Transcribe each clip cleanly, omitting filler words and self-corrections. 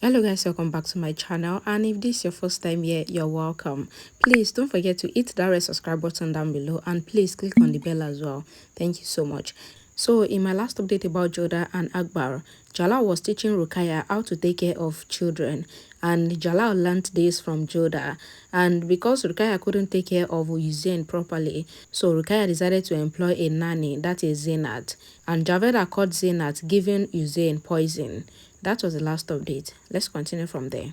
Hello guys, welcome back to my channel, and if this is your first time here, you're welcome. Please don't forget to hit that red subscribe button down below, and please click on the bell as well. Thank you so much. So in my last update about Jodha and AKBAR, Jalal was teaching Rukaya how to take care of children, and Jalal learnt this from Jodha. And because Rukaya couldn't take care of Hussein properly, so Rukaya decided to employ a nanny, that is Zeenat, and Javeda caught Zeenat giving Hussein poison. That was the last update. Let's continue from there.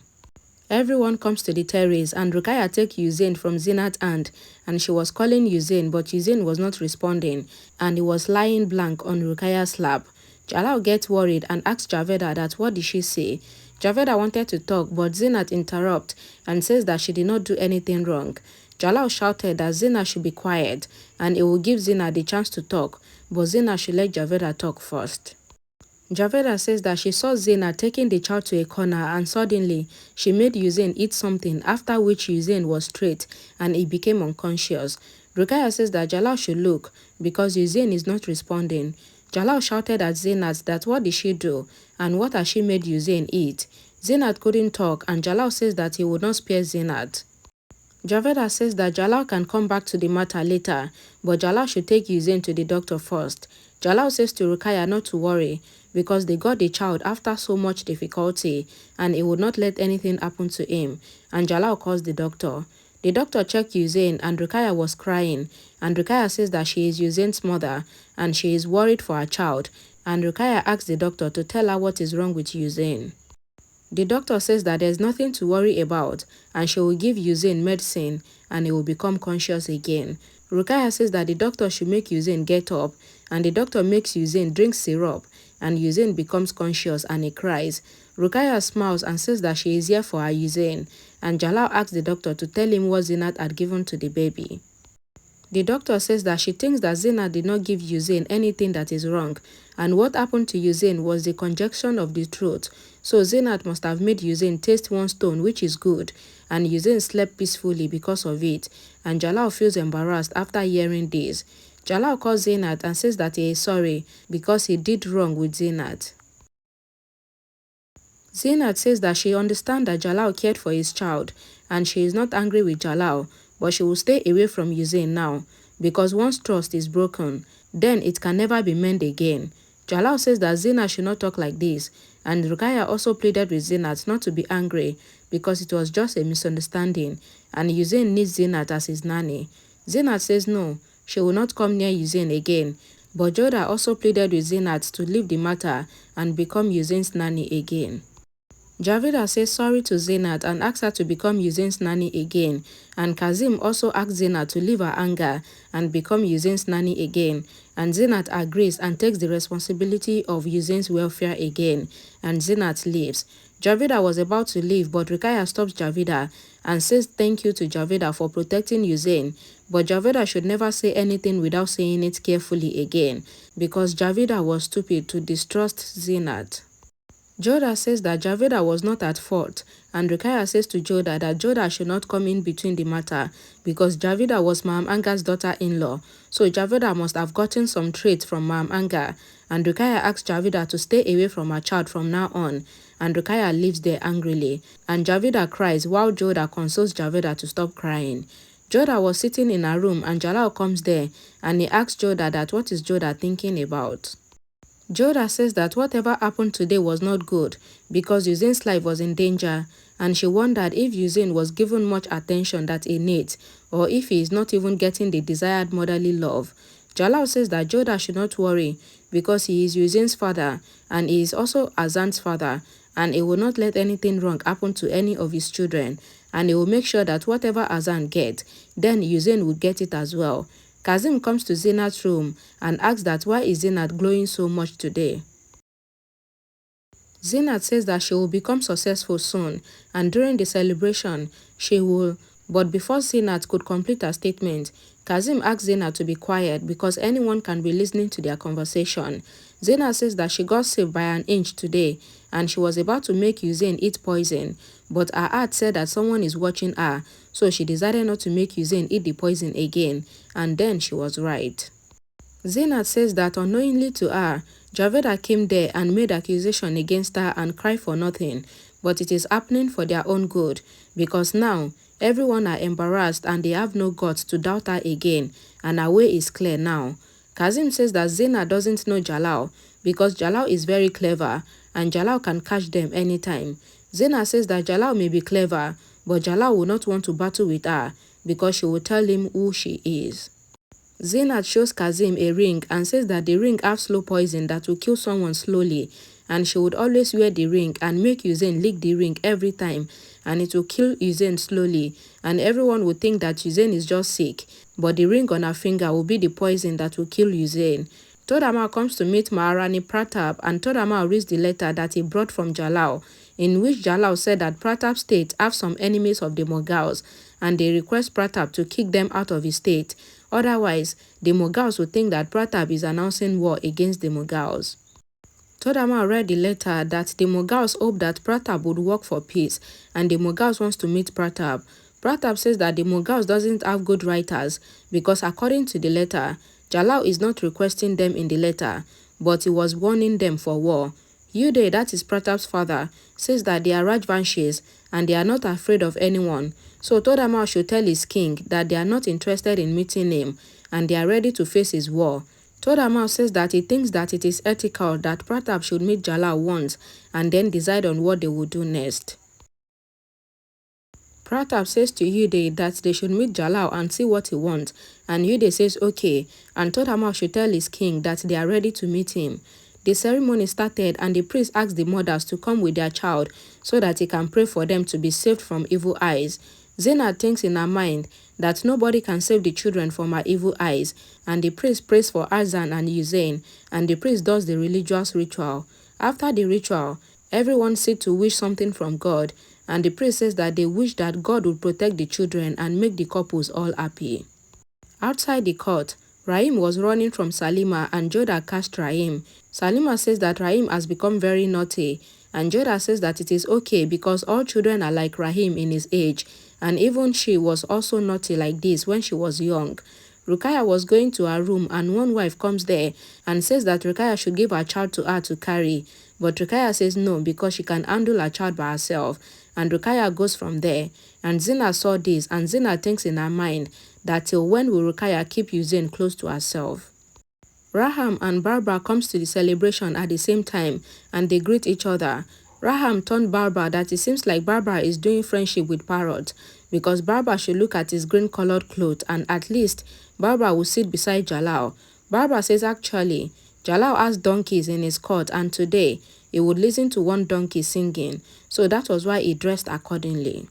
Everyone comes to the terrace and Rukaya takes Hussein from Zeenat's hand, and she was calling Hussein, but Hussein was not responding and he was lying blank on Rukaya's lap. Jalal gets worried and asks Javeda that what did she say. Javeda wanted to talk, but Zeenat interrupts and says that she did not do anything wrong. Jalal shouted that Zeenat should be quiet and it will give Zeenat the chance to talk, but Zeenat should let Javeda talk first. Javeda says that she saw Zeenat taking the child to a corner and suddenly she made Hussein eat something, after which Hussein was straight and he became unconscious. Rukaya says that Jalal should look because Hussein is not responding. Jalal shouted at Zeenat that what did she do and what has she made Hussein eat. Zeenat couldn't talk and Jalal says that he would not spare Zeenat. Javeda says that Jalal can come back to the matter later, but Jalal should take Hussein to the doctor first. Jalal says to Rukaya not to worry because they got the child after so much difficulty and he would not let anything happen to him, and Jalal calls the doctor. The doctor checked Hussein and Rukaya was crying, and Rukaya says that she is Hussein's mother and she is worried for her child, and Rukaya asks the doctor to tell her what is wrong with Hussein. The doctor says that there's nothing to worry about and she will give Hussein medicine and he will become conscious again. Rukaya says that the doctor should make Hussein get up, and the doctor makes Hussein drink syrup and Hussein becomes conscious and he cries. Rukaya smiles and says that she is here for her Hussein, and Jalal asks the doctor to tell him what Zeenat had given to the baby. The doctor says that she thinks that Zeenat did not give Hussein anything that is wrong, and what happened to Hussein was the conjunction of the truth. So Zeenat must have made Hussein taste one stone, which is good, and Hussein slept peacefully because of it, and Jalal feels embarrassed after hearing this. Jalal calls Zeenat and says that he is sorry because he did wrong with Zeenat. Zeenat says that she understands that Jalal cared for his child and she is not angry with Jalal, but she will stay away from Hussein now because once trust is broken, then it can never be mended again. Jalal says that Zeenat should not talk like this, and Rukaya also pleaded with Zeenat not to be angry because it was just a misunderstanding and Hussein needs Zeenat as his nanny. Zeenat says no, she will not come near Hussein again, but Jodha also pleaded with Zeenat to leave the matter and become Hussein's nanny again. Javeda says sorry to Zeenat and asks her to become Hussein's nanny again, and Kazim also asks Zeenat to leave her anger and become Hussein's nanny again, and Zeenat agrees and takes the responsibility of Hussein's welfare again, and Zeenat leaves. Javeda was about to leave, but Rukaya stops Javeda and says thank you to Javeda for protecting Hussein, but Javeda should never say anything without saying it carefully again, because Javeda was stupid to distrust Zeenat. Jodha says that Javeda was not at fault, and Rukaya says to Jodha that Jodha should not come in between the matter because Javeda was Ma'am Anga's daughter-in-law, so Javeda must have gotten some traits from Ma'am Anga, and Rukaya asks Javeda to stay away from her child from now on, and Rukaya leaves there angrily, and Javeda cries while Jodha consoles Javeda to stop crying. Jodha was sitting in her room and Jalal comes there and he asks Jodha that what is Jodha thinking about. Jodha says that whatever happened today was not good because Hussein's life was in danger, and she wondered if Hussein was given much attention that he needs or if he is not even getting the desired motherly love. Jalal says that Jodha should not worry because he is Hussein's father and he is also Azan's father, and he will not let anything wrong happen to any of his children, and he will make sure that whatever Azan gets, then Hussein will get it as well. Kazim comes to Zeenat's room and asks that why is Zeenat glowing so much today. Zeenat says that she will become successful soon and during the celebration she will, but before Zeenat could complete her statement, Kazim asks Zeenat to be quiet because anyone can be listening to their conversation. Zeenat says that she got saved by an inch today and she was about to make Hussein eat poison, but her heart said that someone is watching her, so she decided not to make Hussein eat the poison again, and then she was right. Zeenat says that unknowingly to her, Javeda came there and made accusation against her and cried for nothing, but it is happening for their own good, because now everyone are embarrassed and they have no guts to doubt her again, and her way is clear now. Kazim says that Zeenat doesn't know Jalal because Jalal is very clever and Jalal can catch them anytime. Zeenat says that Jalal may be clever, but Jalal will not want to battle with her because she will tell him who she is. Zeenat shows Kazim a ring and says that the ring has slow poison that will kill someone slowly, and she would always wear the ring and make Usain lick the ring every time, and it will kill Usain slowly, and everyone would think that Usain is just sick, but the ring on her finger will be the poison that will kill Usain. Todama comes to meet Maharani Pratap, and Todama reads the letter that he brought from Jalal, in which Jalal said that Pratap's state have some enemies of the Mughals, and they request Pratap to kick them out of his state. Otherwise, the Mughals would think that Pratap is announcing war against the Mughals. Todama read the letter that the Mughals hope that Pratap would work for peace, and the Mughals wants to meet Pratap. Pratap says that the Mughals doesn't have good writers because according to the letter, Jalal is not requesting them in the letter, but he was warning them for war. Uday, that is Pratap's father, says that they are Rajvanshis and they are not afraid of anyone. So Todama should tell his king that they are not interested in meeting him and they are ready to face his war. Todama says that he thinks that it is ethical that Pratap should meet Jalal once and then decide on what they will do next. Pratap says to Uday that they should meet Jalal and see what he wants, and Uday says okay, and Todama should tell his king that they are ready to meet him. The ceremony started and the priest asked the mothers to come with their child so that he can pray for them to be saved from evil eyes. Zeenat thinks in her mind that nobody can save the children from her evil eyes, and the priest prays for Arzan and Usain, and the priest does the religious ritual. After the ritual, everyone sits to wish something from God, and the priest says that they wish that God would protect the children and make the couples all happy. Outside the court, Rahim was running from Salima and Jodha catched Rahim. Salima says that Rahim has become very naughty, and Jodha says that it is okay because all children are like Rahim in his age, and even she was also naughty like this when she was young. Rukaya was going to her room and one wife comes there and says that Rukaya should give her child to her to carry, but Rukaya says no because she can handle her child by herself, and Rukaya goes from there. And Zeenat saw this, and Zeenat thinks in her mind that till when will Rukaya keep Usain close to herself? Raham and Barbara comes to the celebration at the same time and they greet each other. Raham told Barbara that it seems like Barbara is doing friendship with Parrot because Barbara should look at his green-colored clothes and at least Barbara will sit beside Jalal. Barbara says actually, Jalal has donkeys in his court and today he would listen to one donkey singing, so that was why he dressed accordingly.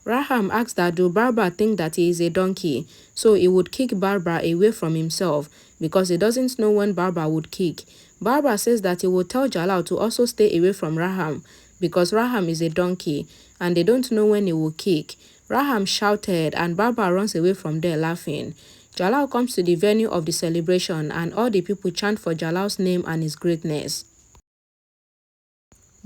Raham asks that do Barbara think that he is a donkey, so he would kick Barbara away from himself because he doesn't know when Barbara would kick. Barbara says that he will tell Jalal to also stay away from Raham because Raham is a donkey and they don't know when he will kick. Raham shouted and Barbara runs away from there laughing. Jalal comes to the venue of the celebration and all the people chant for Jalal's name and his greatness.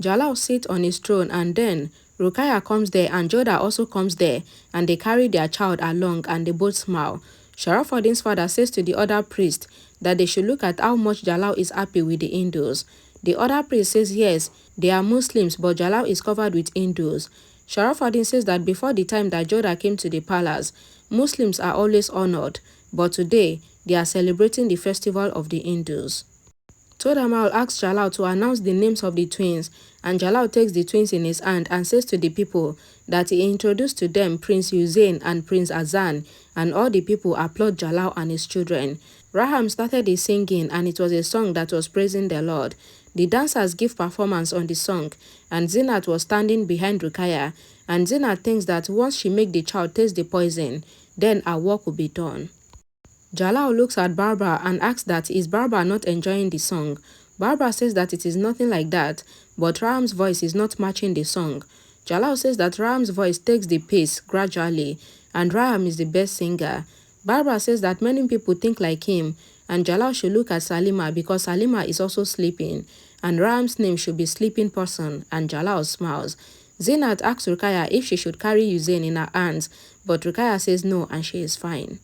Jalal sits on his throne and then Rukaya comes there and Jodha also comes there and they carry their child along and they both smile. Sharafuddin's father says to the other priest that they should look at how much Jalal is happy with the Hindus. The other priest says yes, they are Muslims but Jalal is covered with Hindus. Sharafuddin says that before the time that Jodha came to the palace, Muslims are always honored, but today they are celebrating the festival of the Hindus. Todamal asks Jalal to announce the names of the twins, and Jalal takes the twins in his hand and says to the people that he introduced to them Prince Usain and Prince Azan, and all the people applaud Jalal and his children. Raham started his singing and it was a song that was praising the Lord. The dancers give performance on the song, and Zeenat was standing behind Rukaya, and Zeenat thinks that once she make the child taste the poison, then her work will be done. Jalal looks at Barbara and asks that is Barbara not enjoying the song. Barbara says that it is nothing like that, but Raham's voice is not matching the song. Jalal says that Raham's voice takes the pace gradually, and Raham is the best singer. Barbara says that many people think like him, and Jalal should look at Salima because Salima is also sleeping, and Raham's name should be sleeping person, and Jalal smiles. Zeenat asks Rukaya if she should carry Usain in her hands, but Rukaya says no and she is fine.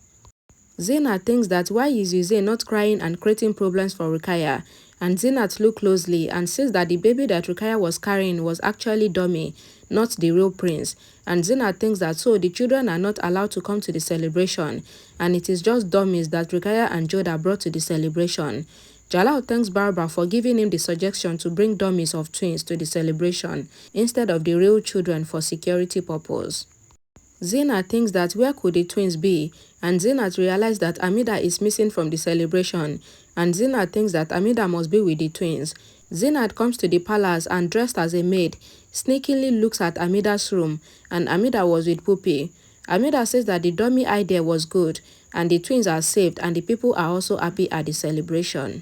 Zeenat thinks that why is Usain not crying and creating problems for Rukaya, and Zeenat looked closely and says that the baby that Rukaya was carrying was actually dummy, not the real prince. And Zeenat thinks that so the children are not allowed to come to the celebration, and it is just dummies that Rukaya and Jodha brought to the celebration. Jalal thanks Barbara for giving him the suggestion to bring dummies of twins to the celebration instead of the real children for security purpose. Zeenat thinks that where could the twins be, and Zeenat realized that Hamida is missing from the celebration, and Zeenat thinks that Hamida must be with the twins. Zeenat comes to the palace and, dressed as a maid, sneakily looks at Hamida's room, and Hamida was with Puppy. Hamida says that the dummy idea was good, and the twins are saved, and the people are also happy at the celebration.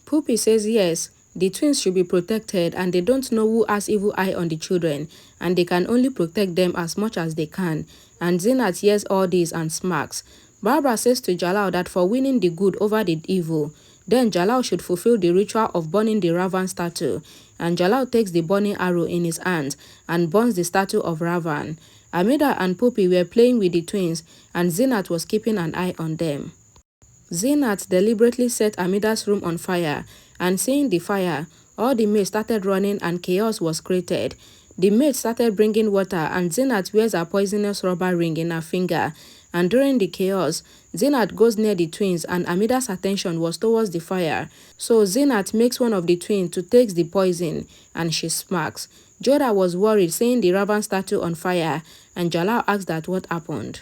Puppy says yes, the twins should be protected and they don't know who has evil eye on the children and they can only protect them as much as they can. And Zeenat hears all this and smirks. Barbara says to Jalal that for winning the good over the evil, then Jalal should fulfill the ritual of burning the Ravan statue. And Jalal takes the burning arrow in his hand and burns the statue of Ravan. Hamida and Puppy were playing with the twins and Zeenat was keeping an eye on them. Zeenat deliberately set Hamida's room on fire, and seeing the fire, all the maids started running and chaos was created. The maids started bringing water and Zeenat wears a poisonous rubber ring in her finger, and during the chaos, Zeenat goes near the twins and Hamida's attention was towards the fire. So Zeenat makes one of the twins to take the poison and she smirks. Jodha was worried seeing the Ravan statue on fire and Jalal asks that what happened.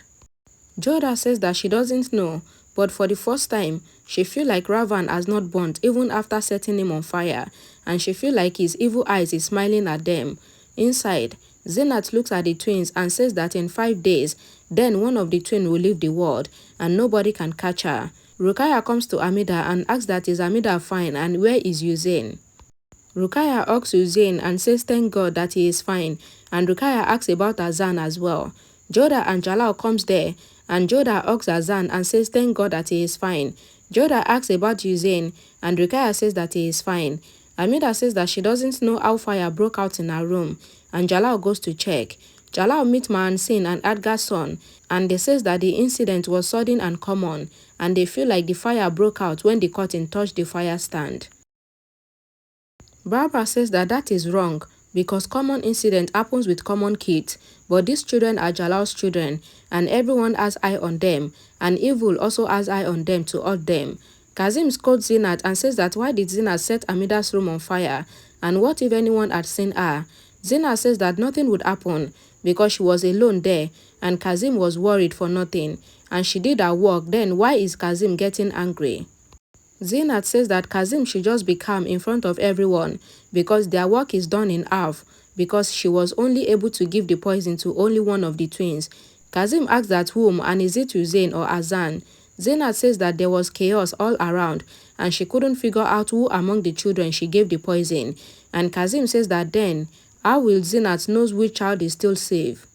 Jodha says that she doesn't know, but for the first time, she feels like Ravan has not burnt even after setting him on fire, and she feels like his evil eyes is smiling at them. Inside, Zeenat looks at the twins and says that in 5 days, then one of the twins will leave the world, and nobody can catch her. Rukaya comes to Hamida and asks that is Hamida fine and where is Uzain? Rukaya asks Uzain and says thank God that he is fine, and Rukaya asks about Azan as well. Jodha and Jalal comes there, and Jodha asks Azan and says thank God that he is fine. Jodha asks about Uzain, and Rukaya says that he is fine. Hamida says that she doesn't know how fire broke out in her room, and Jalal goes to check. Jalal meets Mahansin and Adgar's son, and they says that the incident was sudden and common, and they feel like the fire broke out when the curtain touched the fire stand. Barbara says that that is wrong, because common incident happens with common kids, but these children are Jalal's children, and everyone has eye on them, and evil also has eye on them to hurt them. Kazim scolds Zeenat and says that why did Zeenat set Hamida's room on fire, and what if anyone had seen her? Zeenat says that nothing would happen, because she was alone there, and Kazim was worried for nothing, and she did her work, then why is Kazim getting angry? Zeenat says that Kazim should just be calm in front of everyone because their work is done in half because she was only able to give the poison to only one of the twins. Kazim asks that whom and is it Uzain or Azan? Zeenat says that there was chaos all around and she couldn't figure out who among the children she gave the poison. And Kazim says that then, how will Zeenat knows which child is still safe?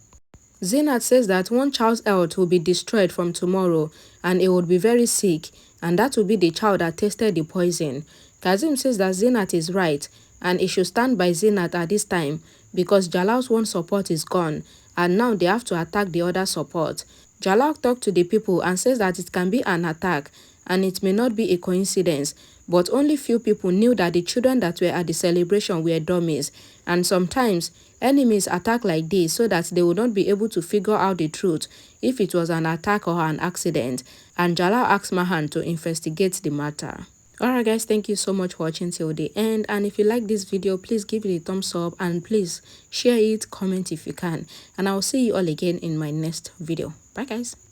Zeenat says that one child's health will be destroyed from tomorrow and it would be very sick, and that will be the child that tasted the poison. Kazim says that Zeenat is right and he should stand by Zeenat at this time because Jalal's one support is gone and now they have to attack the other support. Jalal talked to the people and says that it can be an attack and it may not be a coincidence, but only few people knew that the children that were at the celebration were dummies, and sometimes enemies attack like this so that they would not be able to figure out the truth if it was an attack or an accident, and Jalal asked Mahan to investigate the matter. Alright guys, thank you so much for watching till the end, and if you like this video, please give it a thumbs up and please share it, comment if you can, and I will see you all again in my next video. Bye guys.